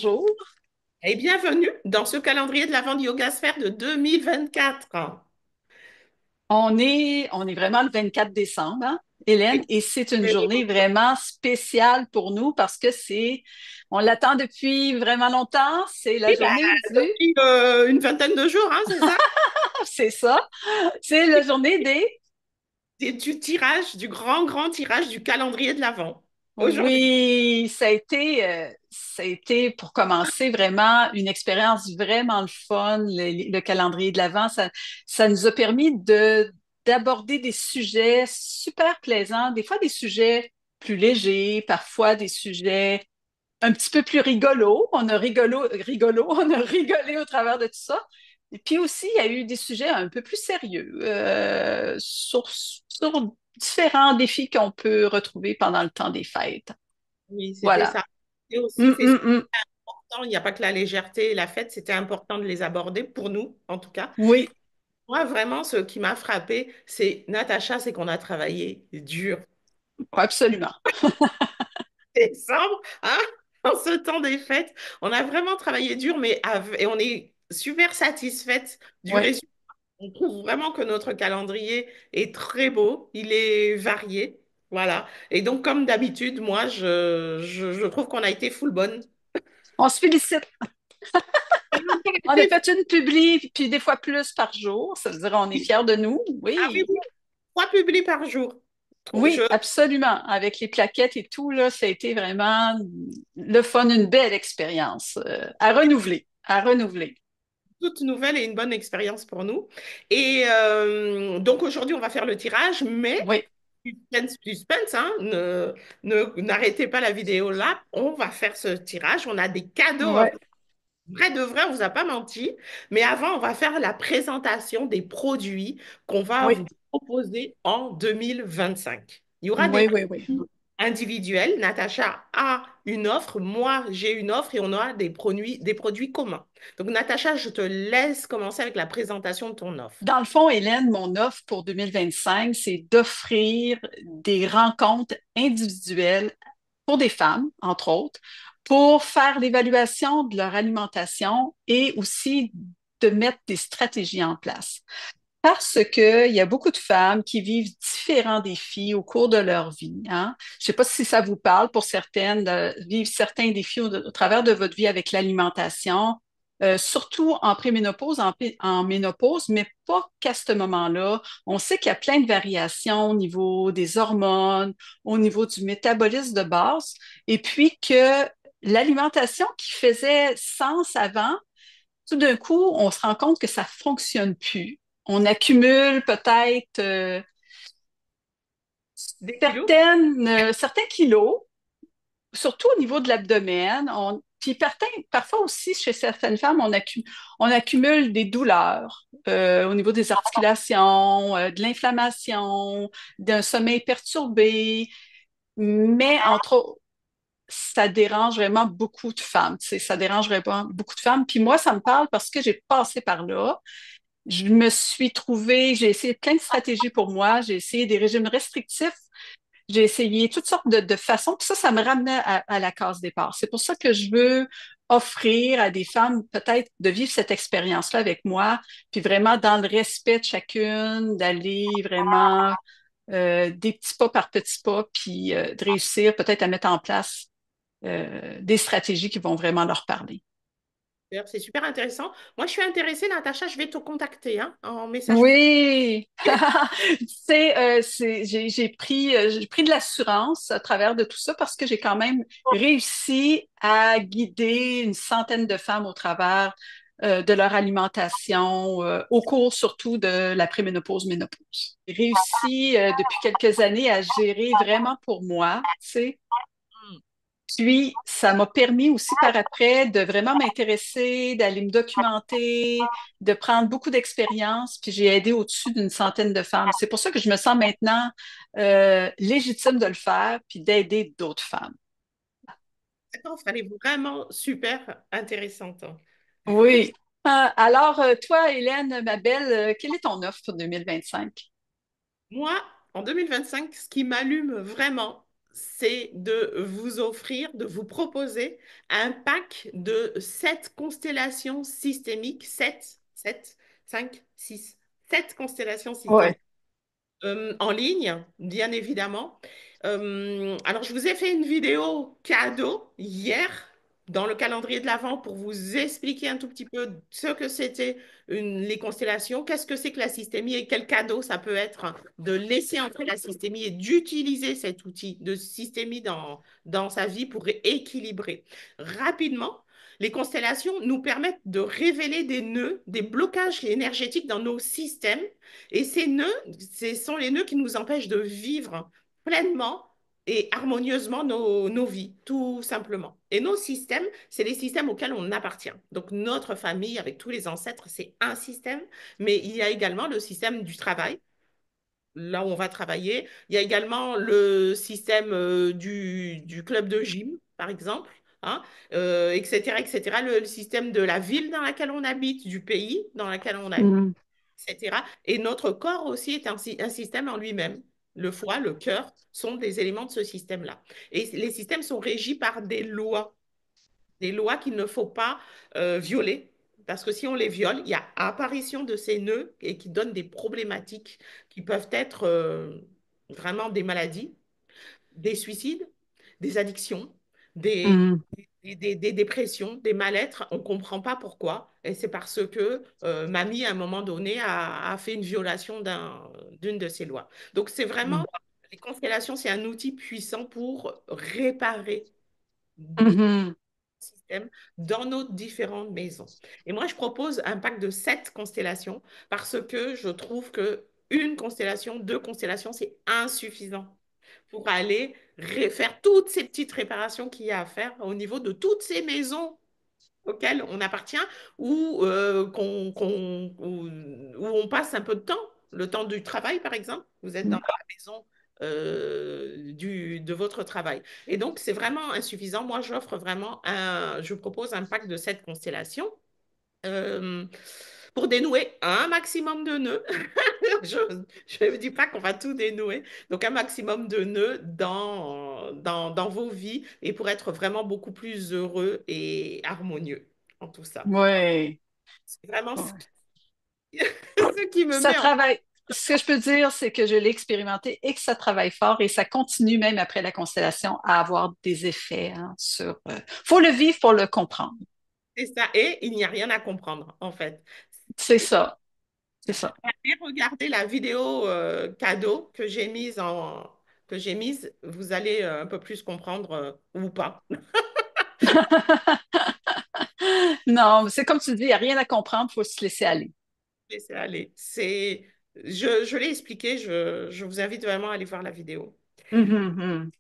bonjour. Et bienvenue dans ce calendrier de l'Avent du Yoga Sphère de 2024. On est vraiment le 24 décembre, hein, Hélène, Oui, et c'est une journée vraiment spéciale pour nous parce que on l'attend depuis vraiment longtemps. C'est la oui, bah, journée depuis une vingtaine de jours, hein, c'est ça? c'est ça, c'est la journée des, Du tirage, du grand tirage du calendrier de l'Avent. Aujourd'hui. oui, ça a été pour commencer vraiment une expérience vraiment le fun, le calendrier de l'Avent. Ça nous a permis d'aborder des sujets super plaisants, des fois des sujets plus légers, parfois des sujets un petit peu plus rigolos. On a rigolé au travers de tout ça. Et puis aussi, il y a eu des sujets un peu plus sérieux sur différents défis qu'on peut retrouver pendant le temps des fêtes. Oui, c'était Voilà. ça. Et aussi, Hum, c'est hum, hum. important, il n'y a pas que la légèreté et la fête, c'était important de les aborder, pour nous, en tout cas. Oui, Moi, vraiment, ce qui m'a frappé, c'est Natacha, c'est qu'on a travaillé dur. absolument. Décembre, hein, en ce temps des fêtes, on a vraiment travaillé dur, et on est super satisfaite du Oui. résultat. On trouve vraiment que notre calendrier est très beau, il est varié, voilà. Et donc, comme d'habitude, moi, je trouve qu'on a été full bonne. On se félicite. On a fait une publi, puis des fois plus par jour. Ça veut dire on est fiers de nous. Ah oui, Oui. oui, 3 publis par jour. Je, Oui, absolument. Avec les plaquettes et tout, là, ça a été vraiment le fun, une belle expérience à renouveler, à renouveler. toute nouvelle et une bonne expérience pour nous. Et donc, aujourd'hui, on va faire le tirage, mais Oui, suspense, suspense, hein, n'arrêtez pas la vidéo là. On va faire ce tirage. On a des cadeaux. oui, Vrai de vrai, on vous a pas menti. Mais avant, on va faire la présentation des produits qu'on va oui, vous proposer en 2025. Il y aura des oui, oui, oui. individuels. Natacha a une offre, moi j'ai une offre et on aura des produits communs. Donc Natacha, je te laisse commencer avec la présentation de ton offre. Dans le fond, Hélène, mon offre pour 2025, c'est d'offrir des rencontres individuelles pour des femmes, entre autres, pour faire l'évaluation de leur alimentation et aussi de mettre des stratégies en place. Parce qu'il y a beaucoup de femmes qui vivent différents défis au cours de leur vie, hein. Je ne sais pas si ça vous parle pour certaines, de vivre certains défis au travers de votre vie avec l'alimentation, surtout en préménopause, en ménopause, mais pas qu'à ce moment-là. On sait qu'il y a plein de variations au niveau des hormones, au niveau du métabolisme de base, et puis que l'alimentation qui faisait sens avant, tout d'un coup, on se rend compte que ça fonctionne plus. On accumule peut-être Des kilos? certains kilos, surtout au niveau de l'abdomen. Puis parfois aussi, chez certaines femmes, on accumule des douleurs au niveau des articulations, de l'inflammation, d'un sommeil perturbé. Mais entre autres, ça dérange vraiment beaucoup de femmes. Tu sais, ça dérange vraiment beaucoup de femmes. Puis moi, ça me parle parce que j'ai passé par là. Je me suis trouvée, j'ai essayé plein de stratégies pour moi. J'ai essayé des régimes restrictifs. J'ai essayé toutes sortes de façons. Puis ça me ramenait à la case départ. C'est pour ça que je veux offrir à des femmes peut-être de vivre cette expérience-là avec moi, puis vraiment dans le respect de chacune, d'aller vraiment des petits pas par petits pas, puis de réussir peut-être à mettre en place des stratégies qui vont vraiment leur parler. D'ailleurs, c'est super intéressant. Moi, je suis intéressée, Natacha, je vais te contacter hein, en message. Oui, j'ai pris de l'assurance à travers de tout ça parce que j'ai quand même réussi à guider une centaine de femmes au travers de leur alimentation, au cours surtout de la préménopause, ménopause. J'ai réussi depuis quelques années à gérer vraiment pour moi, tu sais. Puis, ça m'a permis aussi par après de vraiment m'intéresser, d'aller me documenter, de prendre beaucoup d'expérience, puis j'ai aidé au-dessus d'une centaine de femmes. C'est pour ça que je me sens maintenant légitime de le faire, puis d'aider d'autres femmes. Cette offre, elle est vraiment super intéressante. Oui. Alors, toi, Hélène, ma belle, quelle est ton offre pour 2025? Moi, en 2025, ce qui m'allume vraiment, c'est de vous offrir, de vous proposer un pack de 7 constellations systémiques, 7, 5, 6, 7 constellations systémiques Ouais. en ligne, bien évidemment. Alors, je vous ai fait une vidéo cadeau hier dans le calendrier de l'Avent pour vous expliquer un tout petit peu ce que c'était les constellations, qu'est-ce que c'est que la systémie et quel cadeau ça peut être de laisser entrer la systémie et d'utiliser cet outil de systémie dans sa vie pour équilibrer. Rapidement, les constellations nous permettent de révéler des nœuds, des blocages énergétiques dans nos systèmes et ces nœuds, ce sont les nœuds qui nous empêchent de vivre pleinement et harmonieusement nos vies, tout simplement. Et nos systèmes, c'est les systèmes auxquels on appartient. Donc notre famille, avec tous les ancêtres, c'est un système, mais il y a également le système du travail, là où on va travailler. Il y a également le système du club de gym, par exemple, hein, etc., etc. Le système de la ville dans laquelle on habite, du pays dans lequel on habite, Mhm. etc. Et notre corps aussi est un système en lui-même. Le foie, le cœur sont des éléments de ce système-là. Et les systèmes sont régis par des lois qu'il ne faut pas violer. Parce que si on les viole, il y a apparition de ces nœuds et qui donnent des problématiques qui peuvent être vraiment des maladies, des suicides, des addictions, des, Mhm. des dépressions, des mal-être. On ne comprend pas pourquoi. Et c'est parce que mamie, à un moment donné, a fait une violation d'une de ces lois. Donc, c'est vraiment, les constellations, c'est un outil puissant pour réparer notre Mhm. système dans nos différentes maisons. Et moi, je propose un pack de 7 constellations parce que je trouve que une constellation, 2 constellations, c'est insuffisant pour aller faire toutes ces petites réparations qu'il y a à faire au niveau de toutes ces maisons auxquelles on appartient ou où on passe un peu de temps, le temps du travail par exemple. Vous êtes dans Mhm. la maison de votre travail. Et donc, c'est vraiment insuffisant. Moi, je propose un pack de 7 constellations euh, pour dénouer un maximum de nœuds. Je ne dis pas qu'on va tout dénouer. Donc, un maximum de nœuds dans vos vies et pour être vraiment beaucoup plus heureux et harmonieux en tout ça. Ouais. C'est vraiment Ouais. ce qui me Ça met en... travaille. Ce que je peux dire, c'est que je l'ai expérimenté et que ça travaille fort et ça continue même après la constellation à avoir des effets hein, sur. Faut le vivre pour le comprendre. C'est ça. Et il n'y a rien à comprendre, en fait. C'est ça. C'est ça. Allez regarder la vidéo cadeau que j'ai mise. Vous allez un peu plus comprendre ou pas. Non, c'est comme tu dis, il n'y a rien à comprendre, il faut se laisser aller. Laissez aller. Je l'ai expliqué. Je vous invite vraiment à aller voir la vidéo. Mhm, mhm.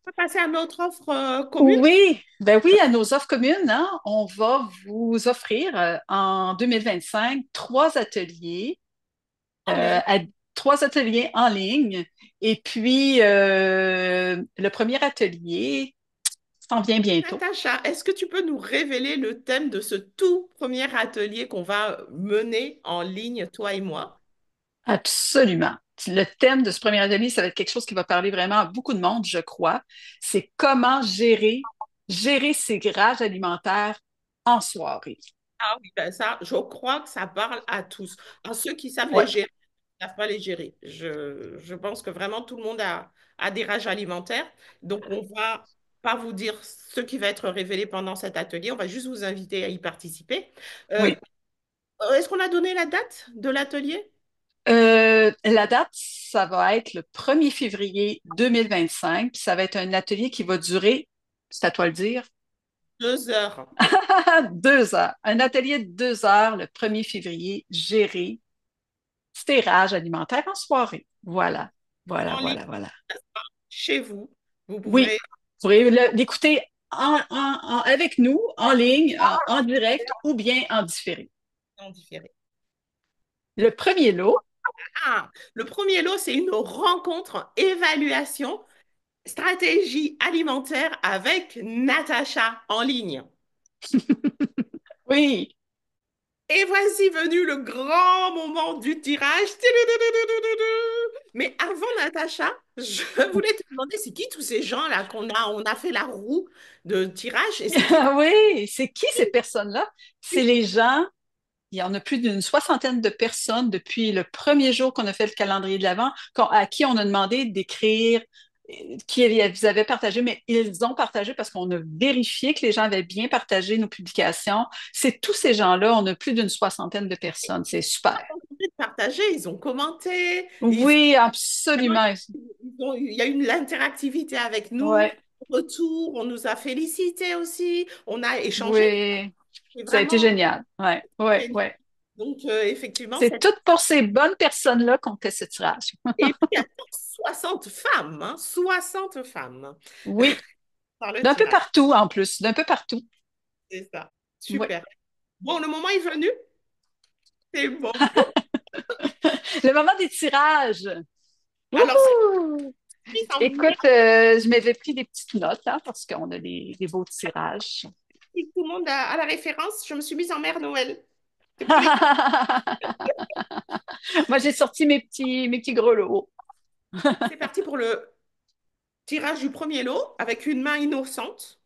On va passer à notre offre commune. Oui, ben oui, à nos offres communes, hein, on va vous offrir en 2025 En euh, ligne. à- trois ateliers en ligne. Et puis, le premier atelier s'en vient bientôt. Natacha, est-ce que tu peux nous révéler le thème de ce tout premier atelier qu'on va mener en ligne, toi et moi? Absolument. Le thème de ce premier atelier, ça va être quelque chose qui va parler vraiment à beaucoup de monde, je crois. C'est comment gérer ses rages alimentaires en soirée. Ah oui, ben ça, je crois que ça parle à tous. À ceux qui savent les Ouais, gérer, qui ne savent pas les gérer. Je pense que vraiment tout le monde a des rages alimentaires. Donc, on va pas vous dire ce qui va être révélé pendant cet atelier. On va juste vous inviter à y participer. Euh, oui. Est-ce qu'on a donné la date de l'atelier? La date, ça va être le 1er février 2025. Puis ça va être un atelier qui va durer, c'est à toi de le dire, 2 heures. 2 heures. Un atelier de 2 heures le 1er février, gérer ses rages alimentaires en soirée. Voilà, voilà, En ligne voilà, voilà. chez vous. Vous Oui, pourrez vous pourrez l'écouter avec nous, en ligne, en direct ou bien en différé. en différé. Le premier lot, Ah, le premier lot, c'est une rencontre évaluation stratégie alimentaire avec Natacha en ligne. oui, Et voici venu le grand moment du tirage. Mais avant Natacha, je voulais te demander, c'est qui tous ces gens-là on a fait la roue de tirage et c'est qui? Oui, c'est qui ces personnes-là? C'est les gens, il y en a plus d'une soixantaine de personnes depuis le premier jour qu'on a fait le calendrier de l'Avent, à qui on a demandé d'écrire qui vous avaient partagé, mais ils ont partagé parce qu'on a vérifié que les gens avaient bien partagé nos publications. C'est tous ces gens-là, on a plus d'une soixantaine de personnes. C'est super. Ils ont partagé, ils ont commenté, Oui, absolument. il y a eu de l'interactivité avec nous. Ouais, Retour, on nous a félicités aussi, on a échangé. oui, C'est ça a été vraiment génial. Ouais, ouais, génial. ouais. Donc, effectivement, C'est tout pour ces bonnes personnes-là qu'on fait ce tirage. et puis, attends, 60 femmes, hein, 60 femmes Oui, par le d'un peu tirage. partout en plus, d'un peu partout. C'est ça. Oui. Super. Bon, le moment est venu. C'est bon. Le moment des tirages. Alors, c'est Wouhou! qui s'en vient? Écoute, je m'avais pris des petites notes hein, parce qu'on a des beaux tirages. Si tout le monde a la référence, je me suis mise en mère Noël. C'est pour les... Moi, j'ai sorti mes petits grelots. C'est parti pour le tirage du premier lot avec une main innocente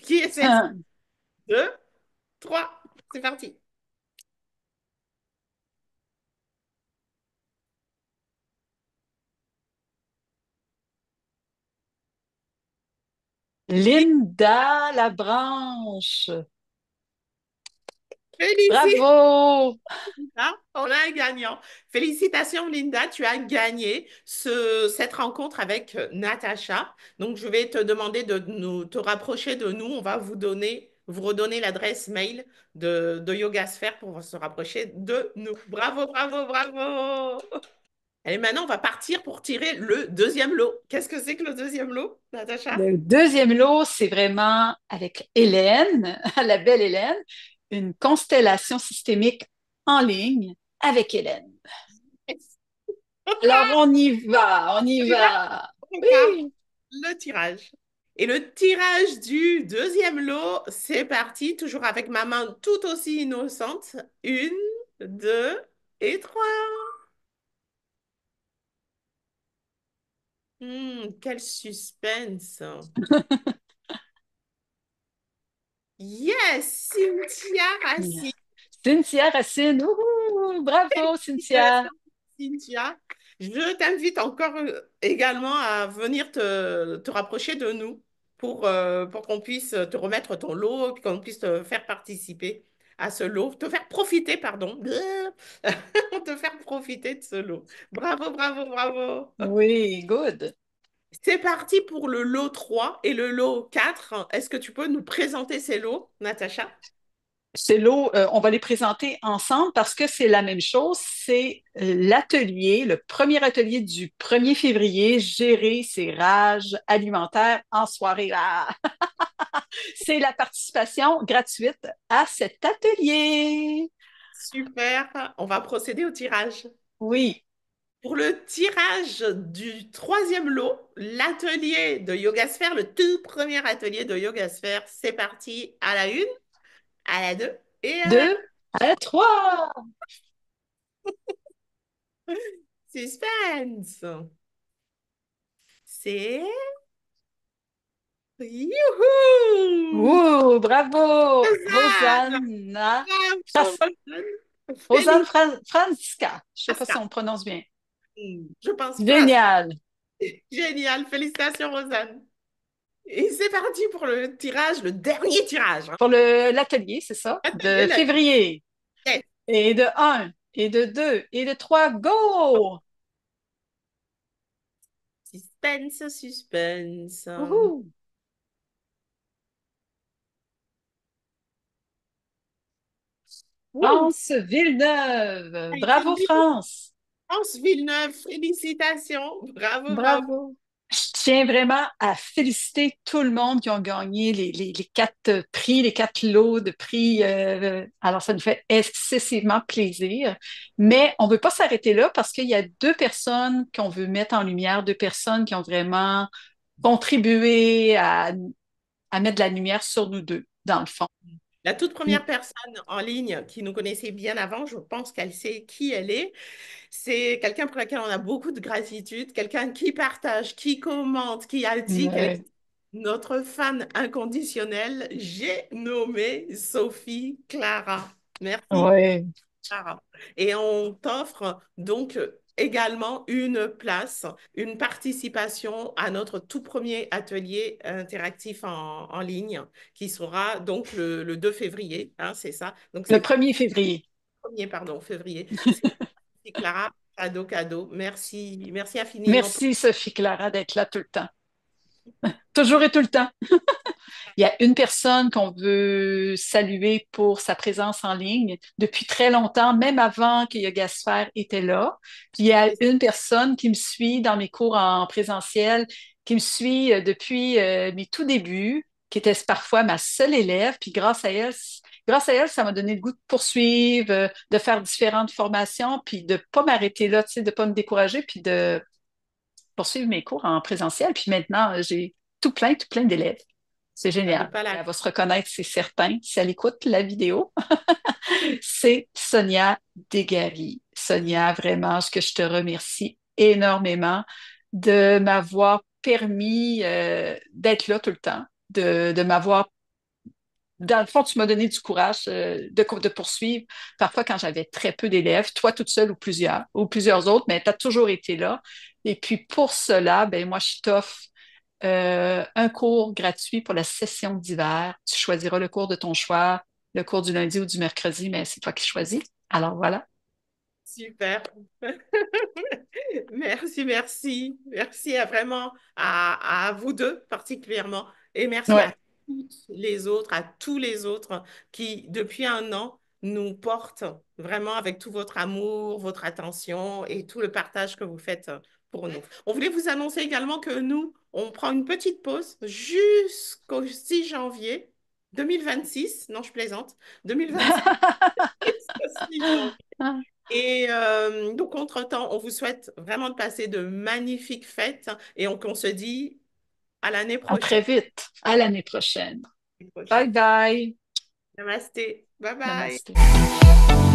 qui est celle-ci. Deux, trois. C'est parti. Linda Labranche. Félicitations. Bravo! On a un gagnant. Félicitations, Linda. Tu as gagné cette rencontre avec Natacha. Donc, je vais te demander de te rapprocher de nous. On va vous redonner l'adresse mail de Yogasphère pour se rapprocher de nous. Bravo, bravo, bravo. Et maintenant, on va partir pour tirer le deuxième lot. Qu'est-ce que c'est que le deuxième lot, Natacha? Le deuxième lot, c'est vraiment avec Hélène, la belle Hélène, une constellation systémique en ligne avec Hélène. Alors, on y va, on y Tu vas va. regarde Oui, le tirage. Et le tirage du deuxième lot, c'est parti, toujours avec ma main tout aussi innocente. Une, deux et trois. Quel suspense. Yes, Cynthia Racine. Cynthia Racine. Ouhou, bravo, Cynthia. Félicitations, Cynthia. Je t'invite encore également à venir te rapprocher de nous pour qu'on puisse te remettre ton lot, puis qu'on puisse te faire participer à ce lot, te faire profiter, pardon, te faire profiter de ce lot. Bravo, bravo, bravo. Oui, good. C'est parti pour le lot 3 et le lot 4. Est-ce que tu peux nous présenter ces lots, Natacha? C'est l'eau, on va les présenter ensemble parce que c'est la même chose. C'est l'atelier, le premier atelier du 1er février, gérer ses rages alimentaires en soirée. Ah! C'est la participation gratuite à cet atelier. Super. On va procéder au tirage. Oui, Pour le tirage du troisième lot, l'atelier de Yogasphère, le tout premier atelier de Yogasphère, c'est parti à la une, à la deux et à la deux à trois. suspense. C'est... Youhou! Ouh, bravo, Rosanne! Rosanna, Bravo, Rosanne! Rosanne Félicitations! Franziska. Je ne sais pas si on prononce bien. Je pense pas. Génial. Génial! Félicitations, Rosanne! Et c'est parti pour le tirage, le dernier tirage, hein. Pour l'atelier, c'est ça, Atelier, de la... février. Yes. Et de un, et de 2, et de 3, go! Suspense, suspense. Wouhou! Wouh! France Villeneuve. Ça a été Bravo, France. France Villeneuve, félicitations. Bravo, bravo. Bravo. Je tiens vraiment à féliciter tout le monde qui ont gagné les quatre prix, les quatre lots de prix. Alors, ça nous fait excessivement plaisir. Mais on ne veut pas s'arrêter là parce qu'il y a deux personnes qu'on veut mettre en lumière, deux personnes qui ont vraiment contribué à mettre de la lumière sur nous deux, dans le fond. La toute première personne en ligne qui nous connaissait bien avant, je pense qu'elle sait qui elle est. C'est quelqu'un pour laquelle on a beaucoup de gratitude, quelqu'un qui partage, qui commente, qui a dit qu'elle Ouais. est notre fan inconditionnelle. J'ai nommé Sophie Clara. Merci. Ouais. Clara. Et on t'offre donc également une place, une participation à notre tout premier atelier interactif en ligne qui sera donc le 2 février, hein, c'est ça. Donc Le c'est 1er février. 1er, pardon, février. C'est Clara, cadeau, cadeau. Merci, merci infiniment pour Merci, Sophie Clara, d'être là tout le temps. Toujours et tout le temps. Il y a une personne qu'on veut saluer pour sa présence en ligne depuis très longtemps, même avant que Yoga Sphère était là. Puis il y a une personne qui me suit dans mes cours en présentiel, qui me suit depuis mes tout débuts, qui était parfois ma seule élève. Puis grâce à elle, ça m'a donné le goût de poursuivre, de faire différentes formations, puis de pas m'arrêter là, tu sais, de pas me décourager, puis de poursuivre mes cours en présentiel. Puis maintenant, j'ai tout plein d'élèves. C'est ne génial. pas la... Elle va se reconnaître, c'est certain, si elle écoute la vidéo. C'est Sonia Degary. Sonia, vraiment, ce que je te remercie énormément de m'avoir permis d'être là tout le temps, de m'avoir dans le fond, tu m'as donné du courage de poursuivre. Parfois, quand j'avais très peu d'élèves, toi toute seule ou plusieurs autres, mais tu as toujours été là. Et puis pour cela, ben moi, je t'offre un cours gratuit pour la session d'hiver. Tu choisiras le cours de ton choix, le cours du lundi ou du mercredi, mais c'est toi qui choisis. Alors voilà. Super. Merci, merci. Merci vraiment à vous deux particulièrement. Et merci Ouais. à toutes les autres, à tous les autres qui, depuis un an, nous portent vraiment avec tout votre amour, votre attention et tout le partage que vous faites pour nous. On voulait vous annoncer également que nous, on prend une petite pause jusqu'au 6 janvier 2026. Non, je plaisante. 2026. Jusqu'au 6 janvier. Et donc, entre-temps, on vous souhaite vraiment de passer de magnifiques fêtes et on se dit à l'année À très prochaine. vite. À l'année prochaine. Bye Prochaine. bye. Namasté. Bye bye. Namaste.